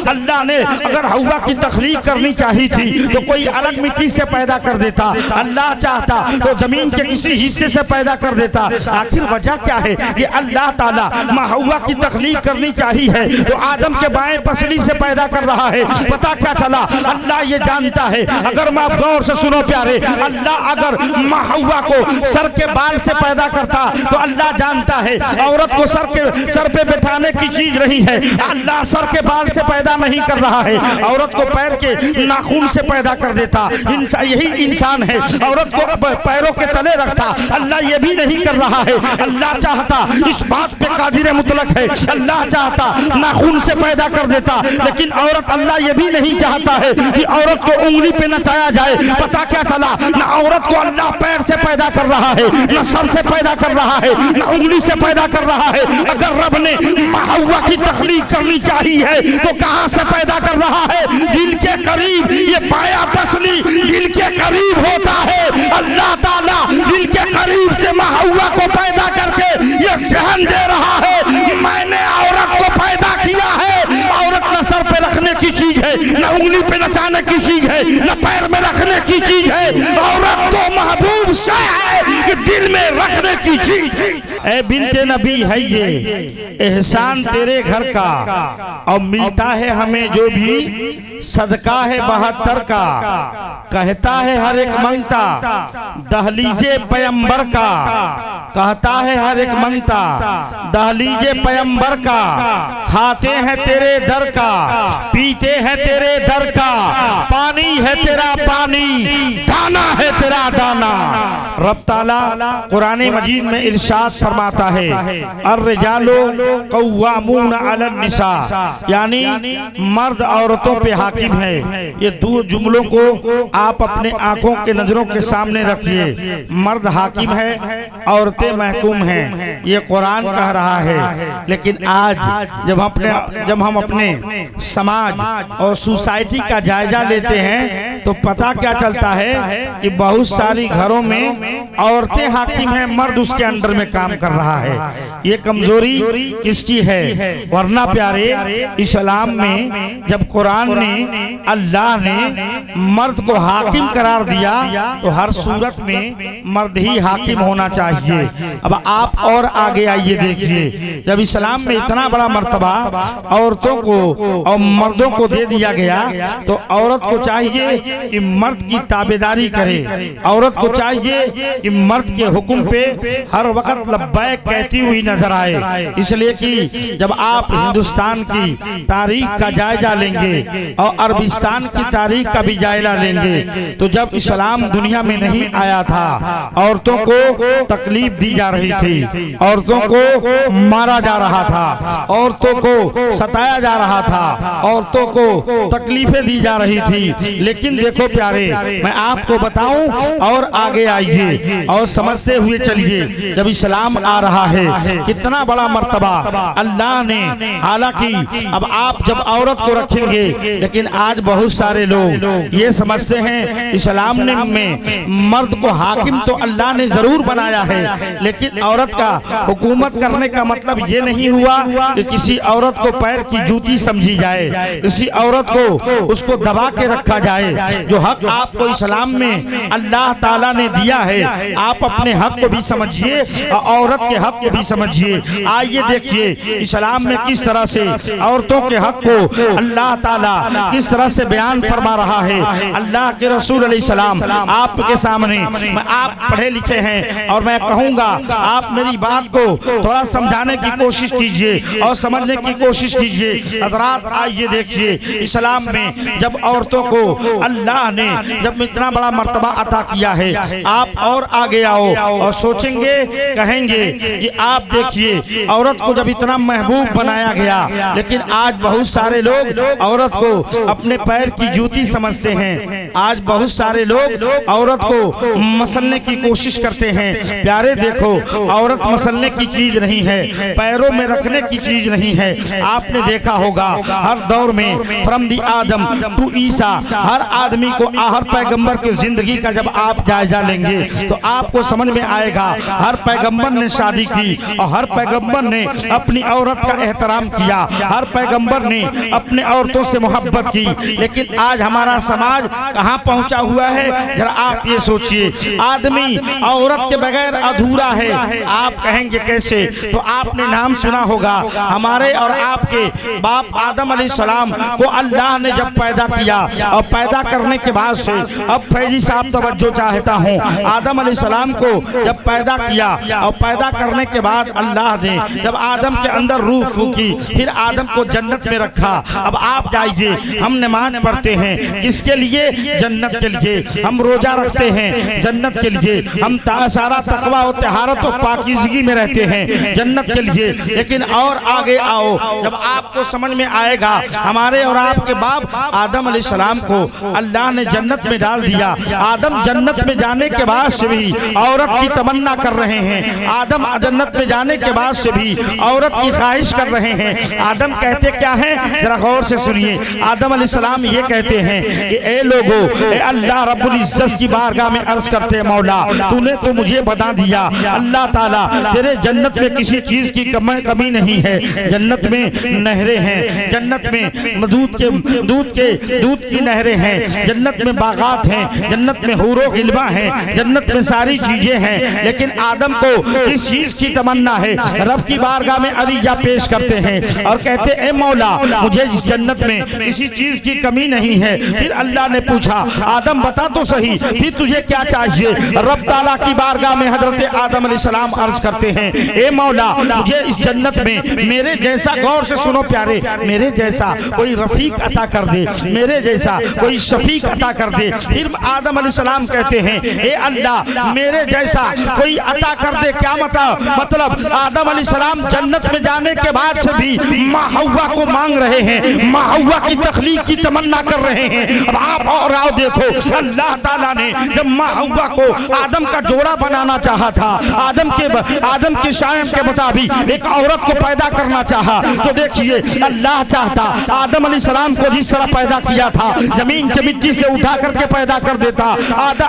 अल्लाह ने अगर हवा की तख्लीक करनी चाहिए थी तो कोई अलग मिट्टी से पैदा कर देता, अल्लाह चाहता तो जमीन के किसी हिस्से से पैदा कर देता। आखिर वजह क्या है कि अल्लाह ताला हवा की तख्लीक करनी चाहिए है तो आदम के बाएं पसली से पैदा कर रहा है। पता क्या चला, अल्लाह ये जानता है, अगर मैं गौर से सुनो प्यारे, अल्लाह अगर हवा को सर के बाल से पैदा करता तो अल्लाह जानता है औरत को सर पे बैठाने की चीज नहीं है, अल्लाह सर के बाल से पैदा नहीं कर रहा है, औरत को पैर के नाखून से पैदा कर देता। यही इंसान है, औरत को पैरों के तले रखता, अल्लाह ये भी नहीं कर रहा है। अल्लाह चाहता, इस बात पे कादिर मुतलक है, अल्लाह चाहता नाखून से पैदा कर देता, लेकिन औरत अल्लाह ये भी नहीं चाहता है कि औरत को उंगली पे नचाया जाए। पता क्या चला, ना औरत को अल्लाह पैर से पैदा कर रहा है, न सर से पैदा कर रहा है, न उंगली से पैदा कर रहा है। अगर रब ने हवा की तख्लीक करनी चाहिए तो कहां से पैदा कर रहा है? दिल के करीब। ये बायां पसली दिल के करीब होता है। अल्लाह ताला दिल के करीब से हवा को पैदा करके ये जहन दे रहा है, मैंने औरत को पैदा किया है। औरत न सर पे रखने की चीज है, न उंगली पे नचाने की चीज है, न पैर में रखने की चीज है। औरत तो महबूब शय है कि दिल में रखने की चीज है। ए बिन्ते नबी है ये एहसान तेरे घर का, और मिलता है हमें जो भी सदका है 72 का। कहता है हर एक मंगता दहलीजे पैगंबर का, कहता है हर एक मंगता दहलीजे पैगंबर का। खाते हैं तेरे दर का, पीते हैं तेरे दर का, पानी है तेरा पानी, दाना है तेरा दाना। रब ताला कुरान मजीद में इरशाद फरमाता है, अर्रिजालु कव्वामून अलन निसा, यानी मर्द औरतों पे हाकिम है। ये दो जुमलों को आप अपने आंखों के नजरों के सामने रखिए। मर्द हाकिम है, औरतें महकूम हैं, ये कुरान कह रहा है। लेकिन आज जब हम अपने समाज और सोसाइटी का जायजा लेते हैं तो पता क्या चलता है कि बहुत सारी घरों में औरतें हाकिम हैं, मर्द उसके अंडर में काम कर रहा है। ये कमजोरी किसकी है? वरना प्यारे इस्लाम में जब कुरान ने अल्लाह ने मर्द को हाकिम करार दिया तो हर सूरत में मर्द ही हाकिम होना चाहिए। अब आप और आगे आइए, देखिए जब इस्लाम में इतना बड़ा मर्तबा औरतों को और मर्दों को दे दिया गया तो औरत को चाहिए कि मर्द की ताबेदारी करे, औरत को चाहिए कि मर्द के हुक्म पे हर वक्त लब्बैक कहती हुई नजर आए। इसलिए कि जब आप हिंदुस्तान की तारीख का जायजा लेंगे और अरबिस्तान की तारीख का भी जायजा लेंगे तो जब इस्लाम दुनिया में नहीं आया था औरतों को तकलीफ दी जा रही थी, औरतों को मारा जा रहा था, औरतों को सताया जा रहा था, औरतों को तकलीफें दी जा रही थी। लेकिन देखो प्यारे, मैं आपको बताऊं और आगे आइए और समझते हुए चलिए। जब इस्लाम आ रहा है कितना बड़ा मर्तबा अल्लाह ने, हालांकि अब आप जब औरत को रखेंगे, लेकिन आज बहुत सारे लोग ये समझते हैं इस्लाम ने में मर्द को हाकिम तो अल्लाह ने जरूर बनाया है, लेकिन औरत का हुकूमत करने का मतलब ये नहीं हुआ कि किसी औरत को पैर की जूती समझी जाए, किसी औरत को उसको दबा के रखा जाए। जो हक आपको इस्लाम में अल्लाह ताला ने दिया है, आप अपने हक को भी समझिए और औरत के हक को भी समझिए। आइए देखिए इस्लाम में किस तरह से औरतों के हक को अल्लाह ताला किस तरह से बयान फरमा रहा है। अल्लाह के रसूल अलैहिस्सलाम आपके सामने, आप पढ़े लिखे हैं और मैं कहूँगा आप मेरी बात को थोड़ा समझाने की कोशिश कीजिए और समझने की कोशिश कीजिए। हज़रात आइए देखिए, इस्लाम में जब औरतों को अल्लाह ने जब इतना बड़ा मर्तबा अता किया है, आप और आगे आओ और सोचेंगे, कहेंगे कि आप देखिए औरत को जब इतना महबूब बनाया गया, लेकिन आज बहुत सारे लोग औरत को अपने पैर की जूती समझते हैं। आज बहुत सारे लोग औरत को मसलने की कोशिश करते हैं। प्यारे देखो, औरत मसलने की चीज नहीं है, पैरों में रखने की चीज नहीं है। आपने देखा होगा हर दौर में फ्रॉम दी आदम टू ईसा हर आदमी को हर पैगंबर की जिंदगी का जब आप जायजा लेंगे तो आपको समझ में आएगा हर पैगंबर ने शादी की और हर पैगंबर ने अपनी औरत का एहतराम किया, हर पैगंबर ने अपने औरतों से मोहब्बत की। लेकिन आज हमारा समाज कहाँ पहुंचा हुआ है, जरा आप ये सोचिए। आदमी औरत के बगैर अधूरा है। आप कहेंगे कैसे? तो आपने नाम सुना होगा, हमारे और आपके बाप आदम अलैहिस्सलाम को अल्लाह ने जब पैदा किया और पैदा करने के बाद से, अब फैजी साहब तवज्जो चाहता हूँ, आदम अलैहिस्सलाम को जब पैदा किया और पैदा करने के बाद अल्लाह ने जब आदम के अंदर रूह फूकी, फिर आदम को जन्नत में रखा। अब आप जाइए, हम नमाज पढ़ते हैं किसके लिए? जन्नत के लिए। हम रोजा रखते हैं जन्नत के लिए। हम सारा तकवा और तहारत और पाकीज़गी में रहते हैं जन्नत के लिए। लेकिन और आगे आओ, जब आपको समझ में आएगा हमारे और आपके बाप आदम अलैहिस्सलाम को अल्लाह ने जन्नत में डाल दिया। आदम जन्नत में जाने के बाद से भी औरत की तमन्ना कर रहे हैं। आदम जन्नत में जाने के बाद से भी औरत की ख्वाहिश कर रहे हैं। आदम कहते क्या हैं, जरा गौर से सुनिए। आदम अलैहिस्सलाम ये कहते हैं कि ए लोगो, ए अल्लाह रब्बुल इज्जत की बारगाह में अर्ज करते हैं, मौला तूने तो मुझे बता दिया अल्लाह ताला तेरे जन्नत में किसी चीज की कमी नहीं है। जन्नत में नहरें हैं, जन्नत में दूध की नहरें हैं, जन्नत में बागात हैं, जन्नत में हूरो गिलबा हैं, जन्नत में सारी चीजें हैं। लेकिन आदम को किस चीज की तमन्ना है? रब की बारगाह में अरिया पेश करते हैं और कहते ए मौला मुझे इस जन्नत में किसी चीज की कमी नहीं है। फिर अल्लाह ने पूछा आदम बता तो सही, फिर तुझे क्या चाहिए? रब ताला की बारगाह में हजरत आदम अलैहिस्सलाम अर्ज करते हैं ए मौला मुझे इस जन्नत में मेरे जैसा, गौर से सुनो प्यारे, मेरे जैसा कोई रफीक अता कर दे, मेरे जैसा कोई शफीक अता कर दे। फिर आदम अलैहिस्सलाम कहते हैं ए अल्लाह मेरे जैसा कोई अता कर दे। क्या मतलब आदम अलैहिस्सलाम जन्नत में जाने के बाद से भी माँ हव्वा को मांग रहे हैं, माँ हव्वा की तखलीक की तमन्ना कर रहे हैं। अब आप और आओ देखो, अल्लाह ताला ने जब माँ हव्वा को आदम का जोड़ा बनाना चाहा था, आदम के शान के मुताबिक एक औरत को पैदा करना चाहा, तो देखिए अल्लाह चाहता आदम अलैहिस्सलाम को जिस तरह पैदा किया था, जमीन के मिट्टी से उठा करके पैदा कर देता।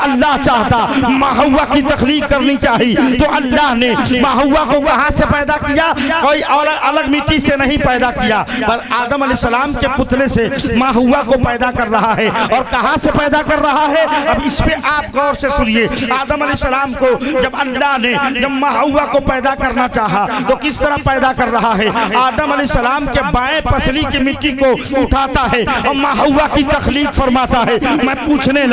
अल्लाह चाहता माँ हव्वा की तखलीक करनी चाहिए, तो अल्लाह ने माँ हव्वा को कहाँ से पैदा किया? कोई अलग मिट्टी से नहीं पैदा किया, पर आदम अलैहिस्सलाम के पुतले से माँ हव्वा को पैदा कर रहा है। और कहाँ से पैदा कर रहा है? अब इस पे आप गौर से सुनिए। आदम अलैहिस्सलाम को जब अल्लाह ने जब माँ हव्वा को पैदा करना चाहा, तो किस तरह पैदा कर रहा है? आदम अलैहिस्सलाम के बाएं पसली की मिट्टी को उठाता है और माँ हव्वा की तखलीक फरमाता है। मैं पूछने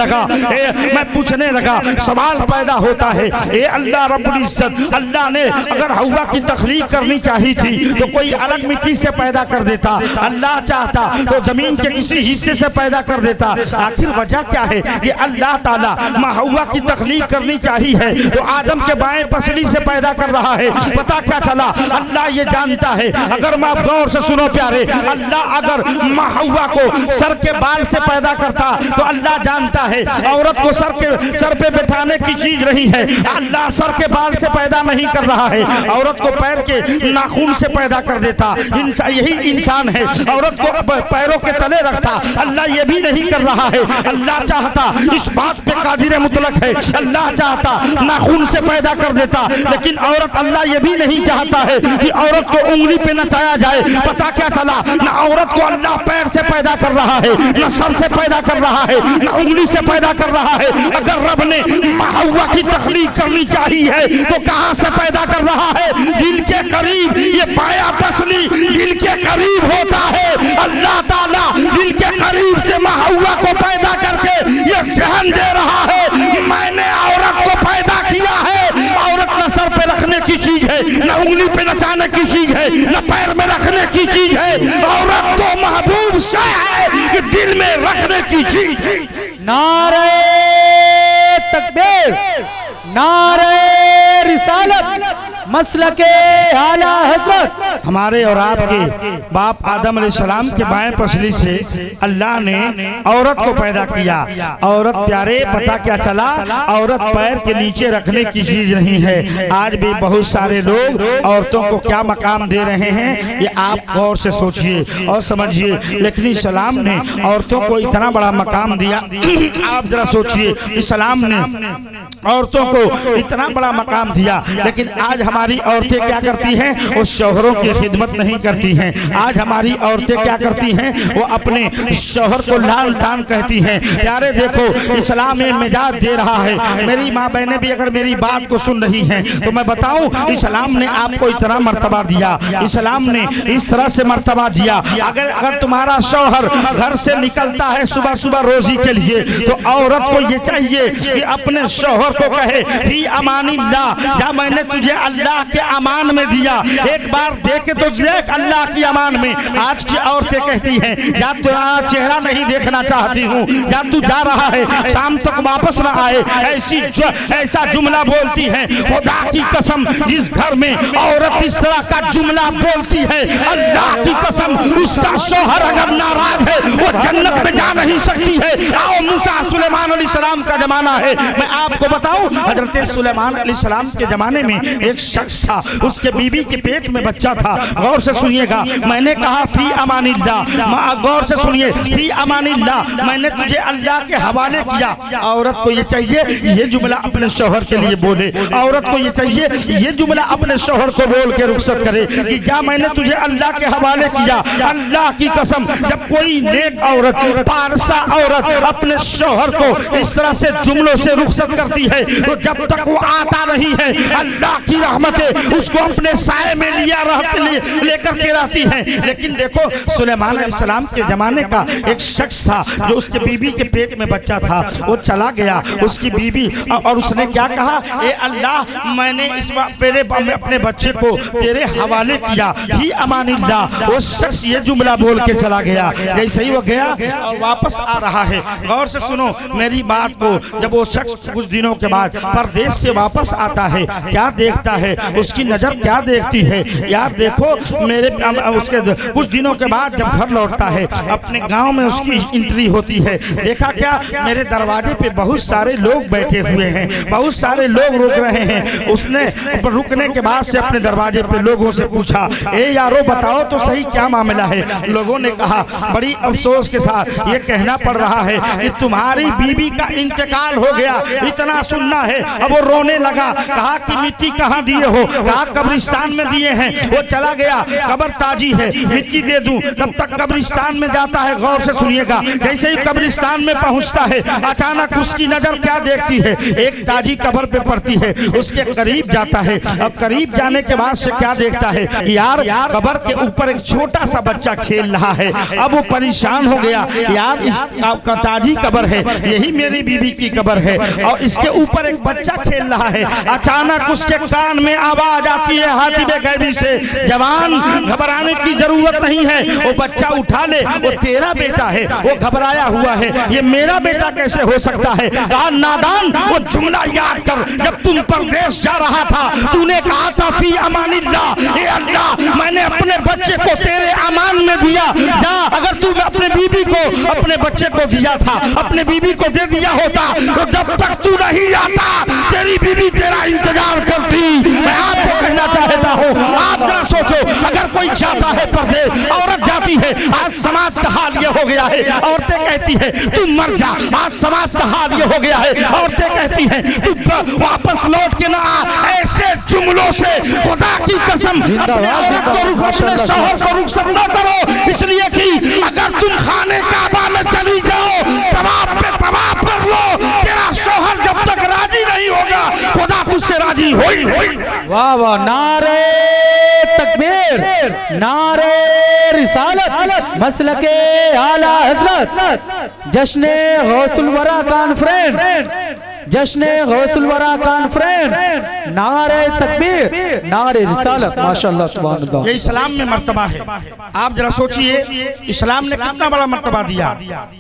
लगा, सवाल पैदा होता है, ए अल्लाह रब्बुल इज्जत, अल्लाह ने अगर हव्वा की तखलीक करनी चाहिए थी तो कोई अलग मिट्टी से पैदा कर देता। अल्लाह चाहता तो जमीन के किसी हिस्से से पैदा कर देता। आखिर वजह क्या है कि अल्लाह ताला माँ हव्वा की तखलीक करनी चाहिए है तो आदम के बाएं पसली से पैदा कर रहा है? पता क्या चला? अल्लाह ये जानता है, अगर मैं गौर से सुनो प्यारे, अल्लाह अगर माँ हव्वा को सर के बाल से पैदा करता तो अल्लाह जानता है औरत को सर पे बैठाने की चीज नहीं है। अल्लाह सर के बाल से पैदा नहीं कर रहा है, औरत को पैर के नाखून से पैदा कर देता। यही इंसान है, औरत को पैरों के तले रखता। अल्लाह ये भी नहीं कर रहा है। अल्लाह चाहता, इस बात पे कादिर मुतलक है, अल्लाह चाहता नाखून से पैदा कर देता, लेकिन औरत अल्लाह ये भी नहीं चाहता है कि औरत को उंगली पे नचाया जाए। पता क्या चला? न औरत को अल्लाह पैर से पैदा कर रहा है, न सर से पैदा कर रहा है, न उंगली से पैदा कर रहा है। अगर रब ने माँ हव्वा की तखलीक करनी चाहिए है तो कहाँ से पैदा कर रहा है? दिल के करीब। ये बाया पसली दिल के करीब होता है। अल्लाह ताला दिल के करीब से माँ हव्वा को पैदा करके ये जहन दे रहा है, मैंने औरत को पैदा किया है। औरत न सर पे रखने की चीज है, न उंगली पे नचाने की चीज है, न पैर में रखने की चीज है। औरत तो महबूब शय है कि दिल में रखने की चीज है। नारे तकबीर, नारे रिसालत, मसलके आला हजरत। हमारे और आपके बाप आदम अलैहिस्सलाम के बाएं पसली से अल्लाह ने औरत को पैदा किया। औरत प्यारे पता क्या चला, औरत पैर के नीचे रखने की चीज नहीं है। आज भी बहुत सारे लोग औरतों को क्या मकाम दे रहे हैं, ये आप गौर से सोचिए और समझिए। लेकिन इस्लाम ने औरतों को इतना बड़ा मकाम दिया। आप जरा सोचिए, इस्लाम ने औरतों को इतना बड़ा मकाम दिया, लेकिन आज हमारी औरतें क्या करती हैं, वो शौहरों की खिदमत नहीं करती हैं। आज हमारी औरतें क्या करती हैं, वो अपने शौहर को लाल टान कहती हैं। प्यारे देखो, इस्लाम में मिजाज दे रहा है। मेरी माँ बहनें भी अगर मेरी बात को सुन रही हैं तो मैं बताऊं, इस्लाम ने आपको इतना मर्तबा दिया, इस्लाम ने इस तरह से मर्तबा दिया। अगर तुम्हारा शौहर घर से निकलता है सुबह सुबह रोजी के लिए, तो औरत को ये चाहिए कि अपने शौहर को कहे फी अमानिल्लाह, या मैंने तुझे अल्लाह के अमान में दिया, एक बार देखे तो देख अल्लाह की अमान में। आज की औरतें कहती हैं या तेरा चेहरा नहीं देखना चाहती हूँ, या तू जा रहा है शाम तक वापस ना आए, ऐसा जुमला बोलती है। खुदा की कसम, जिस घर में औरत इस तरह का जुमला बोलती है, अल्लाह की कसम उसका शौहर अगर नाराज है वो जन्नत में जा नहीं सकती है। आओ, मूसा सुलेमान अलैहिस्सलाम का जमाना है। मैं आपको बताऊं, हजरत सुलेमान अलैहिस्सलाम के जमाने में एक शख्स था, उसके बीबी के पेट में बच्चा था। गौर से सुनिएगा, मैंने कहा फी अमानिल्लाह, गौर से सुनिए, फी अमानिल्लाह, मैंने तुझे अल्लाह के हवाले किया। औरत को ये चाहिए ये जुमला अपने शौहर के लिए बोले, औरत को ये चाहिए ये जुमला अपने शौहर को बोल के रुखसत करे कि क्या मैंने तुझे अल्लाह के हवाले किया। अल्लाह की कसम, जब कोई नेक औरत, पारसा औरत अपने शौहर को इस तरह से जुमलों से रुखसत करती है, तो जब तक वो आता नहीं है अल्लाह की रहमतें उसको अपने साए में लेकर के रहती हैं। लेकिन देखो, सुलेमान अलैहिस्सलाम के जमाने का एक शख्स था जो उसके बीबी के पेट में बच्चा था। वो चला गया उसकी बीबी, और उसने क्या कहा, ए अल्लाह, मैंने इस अपने बच्चे को तेरे हवाले किया, ही अमानिल्लाह। वो शख्स ये जुमला बोल के चला गया। जैसे ही वो गया और वापस आ रहा है, गौर से सुनो मेरी बात को, जब वो शख्स कुछ दिनों के बाद परदेश से वापस आता है, क्या देखता है, उसकी नजर क्या देखती है यार। देखो मेरे उसके कुछ दिनों के बाद जब घर लौटता है, अपने गांव में उसकी एंट्री होती है, देखा क्या, मेरे दरवाजे पे बहुत सारे लोग बैठे हुए हैं, बहुत सारे लोग रुक रहे हैं। उसने रुकने के बाद से अपने दरवाजे पे लोगों से पूछा, ए यारो बताओ तो सही क्या मामला है। लोगों ने कहा, बड़ी अफसोस के साथ ये कहना पड़ रहा है कि तुम्हारी बीबी का इंतकाल हो गया, इतना सुनना है। अब वो रोने लगा, कहा कि मिट्टी कहाँ दिए हो, कहा कब्रिस्तान में दिए हैं। वो चला गया, कब्र ताजी है, मिट्टी दे दूं, तब तक कब्रिस्तान में जाता है। गौर से सुनिएगा, जैसे ही कब्रिस्तान में पहुंचता है, अचानक उसकी नजर क्या देखती है, एक ताजी कब्र पे पड़ती है। उसके करीब जाता है, अब करीब जाने के बाद से क्या देखता है, यार कब्र के ऊपर एक छोटा सा बच्चा खेल रहा है। अब वो परेशान हो गया, यार इस आपका ताजी कब्र है, यही मेरी बीबी की कब्र है, और इसके ऊपर एक बच्चा खेल रहा है। अचानक उसके कान में आवाज आती है हातिबे गैबी से, जवान घबराने की जरूरत नहीं है, वो बच्चा उठा ले, वो तेरा बेटा है। वो घबराया हुआ है, ये मेरा बेटा कैसे हो सकता है। कहा, नादान, वो जुमला याद कर, जब तुम परदेश जा रहा था तूने कहा था फी अमानिल्लाह, ए अल्लाह, मैंने अपने बच्चे को तेरे अमान में दिया। जा, अगर तू अपने बीबी को, अपने बच्चे को दिया था, अपने बीबी को दे दिया होता, तो जब तक तू नहीं आता तेरी बीबी तेरा इंतजार करती। मैं आपको कहना चाहता हूँ, आप जरा सोचो, अगर कोई जाता है परदेश, औरत जाती है, आज समाज का हाल ये हो गया है, औरतें कहती है तू मर जा। आज समाज का हाल ये हो गया है, औरतें कहती हैं तू वापस लौट के ना आ। ऐसे जुमलों से खुदा की कसम अपने औरत को, अपने शौहर को रुखसत न करो, इसलिए कि अगर तुम खाने काबा में चली जाओ, तवाफ पे तवाफ कर लो, तेरा शौहर जब तक राजी नहीं होगा खुदा तुझसे राजी हो ही नहीं। वाह वाह, नारे तकबीर, नारे रिसालत, मसलके आला हजरत, जश्ने गौसुल वरा कॉन्फ्रेंस, जश्ने गौसुल वरा कॉन्फ्रेंस नारे तकबीर, नारे रिसालत, माशाअल्लाह सुभान अल्लाह। ये इस्लाम में मर्तबा है। आप जरा सोचिए इस्लाम ने कितना बड़ा मर्तबा दिया।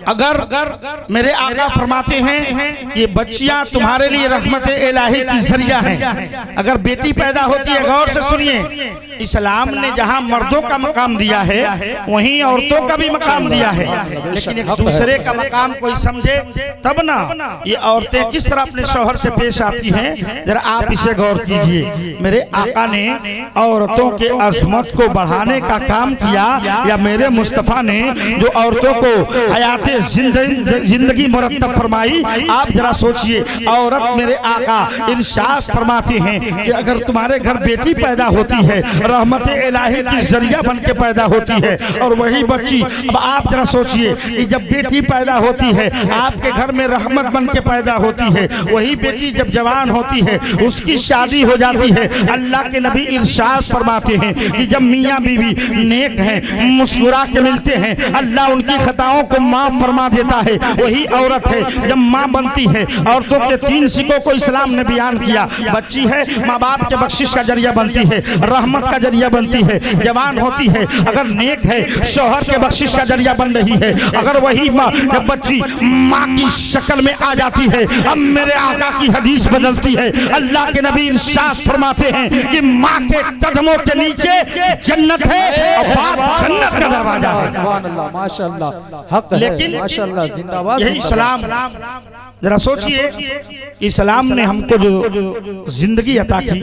अगर मेरे आका फरमाते हैं कि बच्चियां तुम्हारे लिए रहमत इलाही की जरिया हैं, अगर बेटी पैदा होती है, गौर से सुनिए, इस्लाम ने जहां मर्दों का मकाम दिया है वहीं औरतों का भी मकाम दिया है, लेकिन एक दूसरे का मकाम कोई समझे तब ना। ये औरतें किस तरह अपने शौहर से पेश आती हैं, जरा आप इसे गौर कीजिए। मेरे आका ने औरतों के अजमत को बढ़ाने का काम किया, या मेरे मुस्तफ़ा ने जो औरतों को हयात जिंदगी मुरत्तब फरमाई। आप जरा सोचिए, औरत मेरे आका इरशाद फरमाते हैं कि अगर तुम्हारे घर बेटी पैदा होती है, रहमत इलाही की जरिया बन के पैदा होती है, और वही बच्ची, अब आप जरा सोचिए कि जब बेटी पैदा होती है आपके घर में रहमत बन के पैदा होती है, वही बेटी जब जवान होती है उसकी शादी हो जाती है। अल्लाह के नबी इरशाद फरमाते हैं कि जब मियाँ बीवी नेक हैं, मुस्कुरा के मिलते हैं, अल्लाह उनकी खताओं को माफ फरमा देता है। वही औरत है जब माँ बनती है, औरतों के 3 सिकों को इस्लाम ने बयान किया। बच्ची है, माँ बाप के बख्शिश का जरिया बनती है, रहमत का जरिया बनती है। जवान होती है, अगर नेक है, शौहर के बख्शिश का जरिया बन रही है। अगर वही माँ जब बच्ची माँ की शक्ल में आ जाती है, अब मेरे आका की हदीस बदलती है। अल्लाह के नबी इरशाद फरमाते हैं कि माँ के कदमों के नीचे जन्नत है और बाप जन्नत का दरवाजा है। सुभान अल्लाह, माशाअल्लाह, हक है, लेकिन माशाअल्लाह, जिंदाबाद। यही इस्लाम, जरा सोचिए इस्लाम ने हमको जो जिंदगी अता की,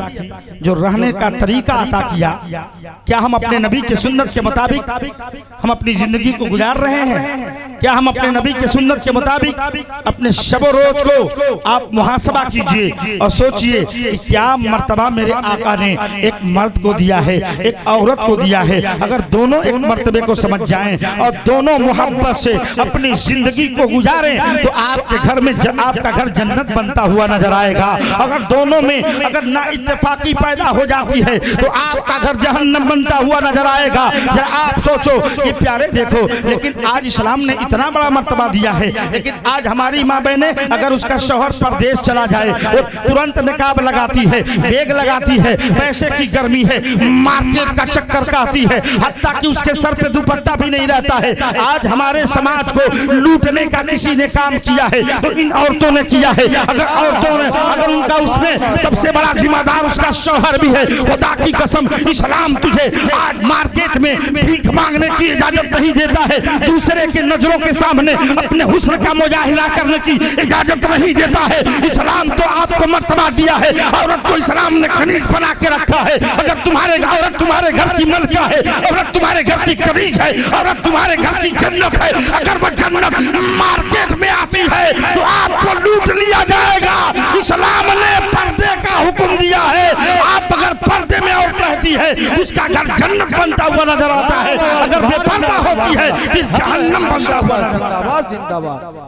जो रहने का तरीका अता किया, क्या हम अपने नबी के सुन्नत के मुताबिक हम अपनी जिंदगी को गुजार रहे हैं? क्या हम अपने नबी के सुन्नत के मुताबिक अपने शब रोज को आप मुहासबा कीजिए और सोचिए कि क्या मर्तबा मेरे आका ने एक मर्द को दिया है, एक औरत को दिया है। अगर दोनों एक मर्तबे को समझ जाएं और दोनों मोहब्बत से अपनी जिंदगी को गुजारें तो आपके घर में आपका घर जन्नत बनता हुआ नजर आएगा। अगर दोनों में अगर ना इत्तेफाकी पैदा हो जाती है तो आपका घर जहन्नम बनता हुआ नजर आएगा। जरा आप सोचो कि प्यारे देखो, लेकिन आज इस्लाम ने इतना बड़ा मर्तबा दिया है, लेकिन आज हमारी माँ बहनें अगर उसका शौहर परदेश चला जाए वो तुरंत निकाब लगाती है, बेग लगाती है, पैसे की गर्मी है, मार्केट का चक्कर काटती है, हत्ता कि उसके सर पे दुपट्टा भी नहीं रहता है। आज हमारे समाज को लूटने का किसी ने काम किया है तो इन औरतों ने किया है। अगर औरतों ने अगर उनका उसमें सबसे बड़ा जिम्मेदार उसका शौहर भी है, खुदा की कसम इस्लाम तुझे आज मार्केट में भीख मांगने की इजाजत नहीं देता है, दूसरे के नजरों के सामने अपने हुस्न का मुजाहिरा करने की इजाजत नहीं देता है। इस्लाम तो आपको मर्तबा दिया है, औरत को इस्लाम ने खनीज बना के रखा है। अगर तुम्हारे औरत तुम्हारे घर की मलका है, औरत तुम्हारे घर की कनीज है, औरत तुम्हारे घर की जन्नत है, अगर वो जन्नत मार्केट में आती है तो आपको लूट लिया जाएगा। इस्लाम ने पर्दे का हुक्म दिया है, आप अगर पर्दे में औरत रहती है उसका घर जन्नत बनता हुआ नजर आता है, अगर बेपर्दा होती है फिर जहन्नम बनता हुआ नजर आता है। जिंदाबाद।